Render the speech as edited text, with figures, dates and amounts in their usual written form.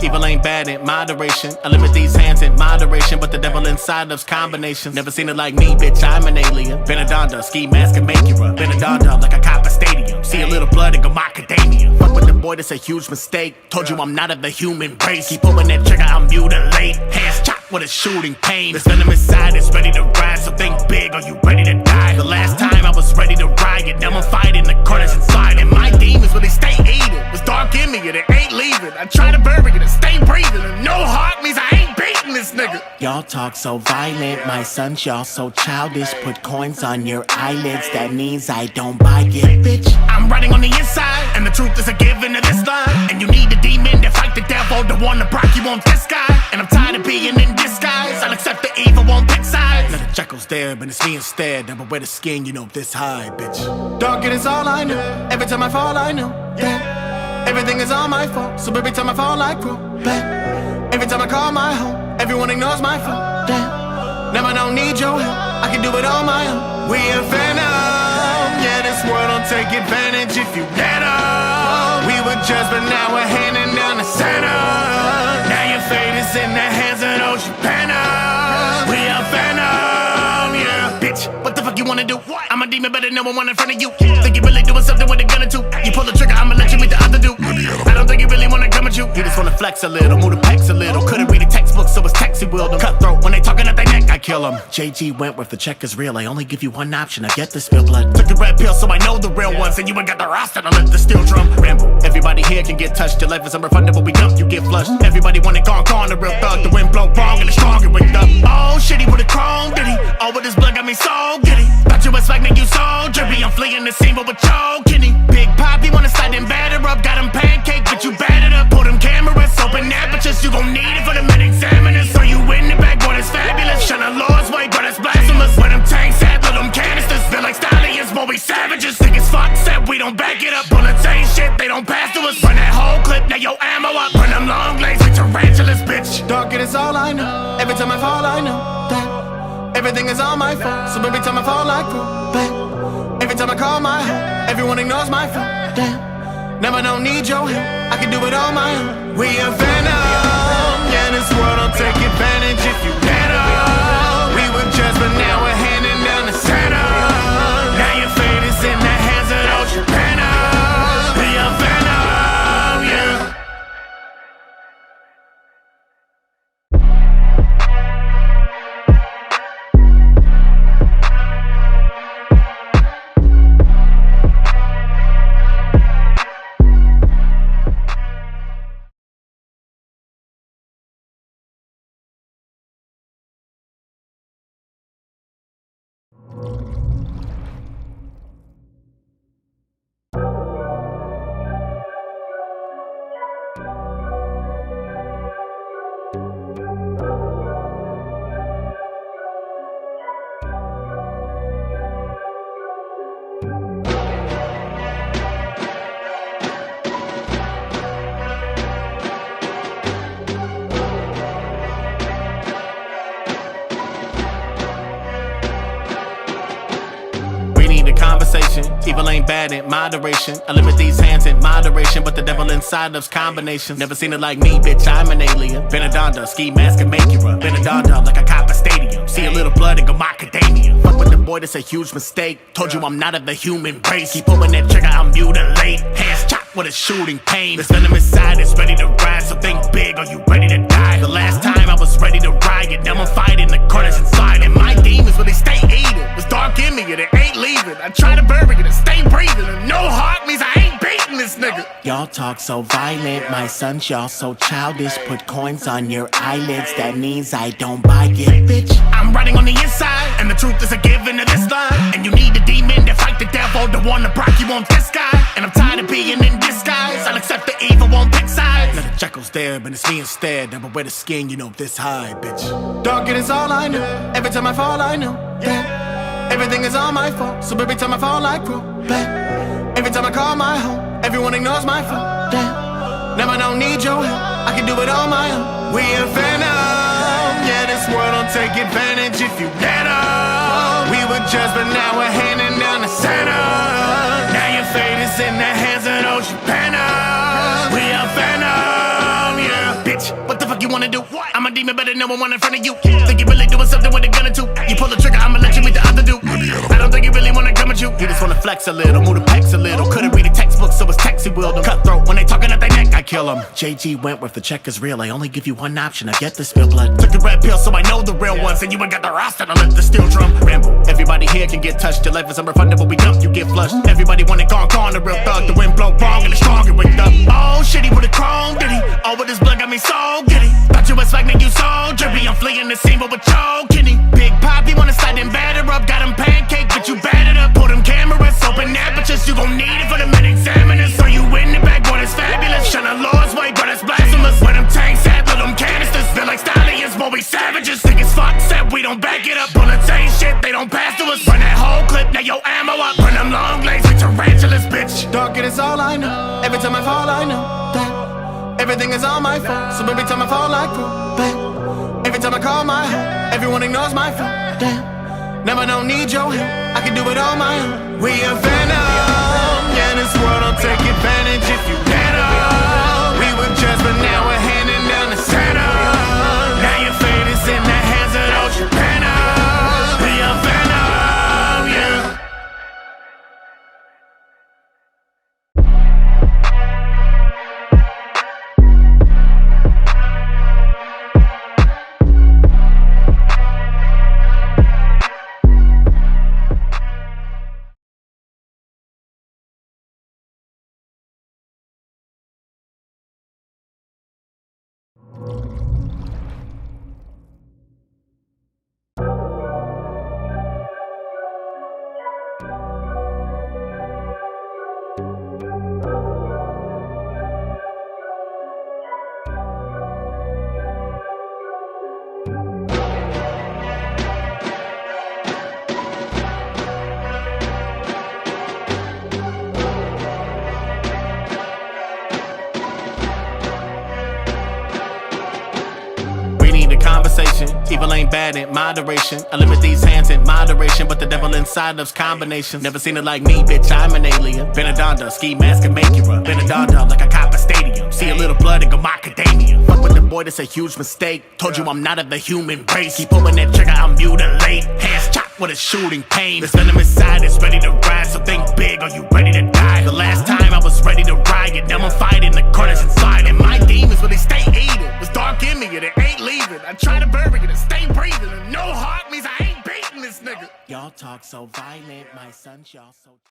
Evil ain't bad in moderation. I limit these hands in moderation, but the devil inside loves combinations. Never seen it like me, bitch, I'm an alien. Benedonda, ski mask and make you run. Benedonda like a copper stadium. See a little blood and go macadamia. Fuck with the boy, that's a huge mistake. Told you I'm not of the human race. Keep pulling that trigger, I'm mutilate. Hands chopped with a shooting pain. This venom inside is ready to rise, so think big, are you ready to die? The last time I was ready to riot, now I'm fighting the corners inside. And my demons, but they stay eating. It's dark in me and it ain't leaving. I try to bury it and stay breathing. And no heart means I ain't beating this nigga. Y'all talk so violent, my sons, y'all so childish. Put coins on your eyelids, that means I don't buy it, bitch. I'm riding on the inside, and the truth is a given to this line. And you need a demon to fight the devil, the one to block you on this guy. And I'm tired of being in disguise, I'll accept the evil, won't pick sides. Now the Jekyll's there, but it's me instead. Never wear the skin, you know this high, bitch. Dark, it is all I know. Every time I fall, I know that everything is all my fault. So every time I fall, I grow back. Every time I call my home, everyone ignores my phone. Damn, now I don't need your help, I can do it on my own. We are venom, yeah, this world don't take advantage if you let them. We were just, but now we're handing down the center. Now your fate is in the hands of those you venom. We are venom, yeah. Bitch, what the fuck you wanna do? I'm a demon, better no one in front of you. Think you really doing something with a gun or two? You pull the trigger, I'ma let you meet the other dude. I don't think you really wanna come at you. He just wanna flex a little, move the pecs a little. Couldn't read a textbook, so it's taxi wheeled him. Cutthroat, when they talking at their neck, I kill him. JG Wentworth, the check is real. I only give you one option, I get the spill blood. Took the red pill, so I know the real ones. And you ain't got the roster to let the steel drum ramble. Everybody here can get touched. Your life is unrefundable, we dump, you get flushed. Everybody want it gone, the real thug. The wind blow wrong and the strong and wicked up. Oh shit, he with a chrome, did he? Oh, with his blood got me so giddy. Thought you was like, you so drippy. I'm fleeing the scene, but with your kidney. Big Poppy wanna slide and batter up. Got him pancake, but you battered up. Put them cameras, open apertures. You gon' need it for the med-examiners. So you in the back, boy, that's fabulous. Shine a Lord's way, but that's blasphemous. When them tanks at, let them canisters. Feel like stallions, boy, we savages. Sick as fuck, said we don't back it up. Bullets ain't shit, they don't pass to us. Run that whole clip, now your ammo up. Run them long legs with tarantulas, bitch. Dark, it is all I know. Every time I fall, I know that everything is all my fault. So every time I fall, I grow back. Every time I call my home, everyone ignores my phone. Damn, now I don't need your help, I can do it on my own. We are venom, yeah, this world don't take advantage if you let them. We were just, but now we're handing down the center. Now your fate is in the hands of those you venom. We are venom, yeah. Conversation, evil ain't bad in moderation. I limit these hands in moderation, but the devil inside loves combinations. Never seen it like me, bitch, I'm an alien. Benedonda, ski mask and make you run. Benedonda like a copper stadium. See a little blood and go macadamia. Fuck with the boy, that's a huge mistake. Told you I'm not of the human race. Keep pulling that trigger, I'm mutilate. Hands chopped with a shooting pain. This venom inside is ready to rise, so think big, are you ready to die? The last time I was ready to riot, now I'm fighting the corners inside. And my demons, but they stay eating. It's dark in me and it ain't leaving. I try to bury it and stay breathing. And no heart means I ain't beating this nigga. Y'all talk so violent, my sons, y'all so childish. Put coins on your eyelids, that means I don't buy it, bitch. I'm riding on the inside, and the truth is a given to this line. And you need a demon to fight the devil, the one to block you on this guy. And I'm tired of being in disguise, I'll accept the evil, won't pick sides. Now the Jekyll's there, but it's me instead. Never wear the skin, you know this high, bitch. Dark, it is all I know. Every time I fall, I know that everything is all my fault. So every time I fall, I grow back. Every time I call my home, everyone ignores my phone. Damn, now I don't need your help, I can do it on my own. We are venom, yeah, this world don't take advantage if you let them. We were just, but now we're handing down the center. Now your fate is in the hands of those you venom. We are venom, yeah, bitch. wanna do? I'm a demon, better no one in front of you. Think you really doing something with a gun or two? You pull the trigger, I'ma let you meet the other dude. I don't think you really wanna come at you. You just wanna flex a little, move the pecs a little. Couldn't read a textbook, so it's taxi wheel them. Cutthroat, when they talking at their neck, I kill them. JG Wentworth, the check is real. I only give you one option. I get the spill blood. Took the red pill, so I know the real ones. And you ain't got the roster to lift the steel drum. Ramble. Everybody here can get touched. Your life is unrefundable. We dump, you get flushed. Everybody want it gone, the real thug. The wind blow wrong and the strong get wicked up. Oh, shit, he with a chrome, did he? Oh, with his blood got me so giddy. Thought you expecting you so drippy. I'm fleeing the scene, but with choking he. Big Poppy wanna slide and batter up. Got him pancake, but you battered up. Pull them cameras, open apertures. You gon' need it for the med examiners. So you in the back, boy, that's fabulous. Shine the Lord's way, but that's blasphemous. Where them tanks at, little them canisters. Feel like stallions, boy, we savages. Think it's fuck, except we don't back it up. Bullets ain't shit, they don't pass to us. Run that whole clip, now your ammo up. Run them long legs with tarantulas, bitch. Dark, it is all I know. Every time I fall, I know that everything is all my fault. So every time I fall, I crawl back. Every time I call my home, everyone ignores my phone. Damn, never don't need your help. I can do it on my own. We are venom, yeah, this world don't take advantage if you let up. We were just, but now we're handing down the center. Now your fate is in the hands of those you banners. We are venom, yeah. Conversation, evil ain't bad in moderation. I limit these hands in moderation, but the devil inside those combinations. Never seen it like me, bitch, I'm an alien. Benedonda, ski mask and make you run. Benedonda like a copper stadium. See a little blood and go macadamia. Fuck with the boy, that's a huge mistake. Told you I'm not of the human race. Keep pulling that trigger, I'm mutilate. Hands chopped with a shooting pain. This venom inside is ready to rise, so think big, are you ready to die? The last time I was ready to riot, now I'm fighting the corners inside. And my demons, will they stay eating? It's dark in me and it ain't leaving. I try to bury it and stay breathing, and no heart means I ain't beating this nigga. Y'all talk so violent, my sons, y'all so...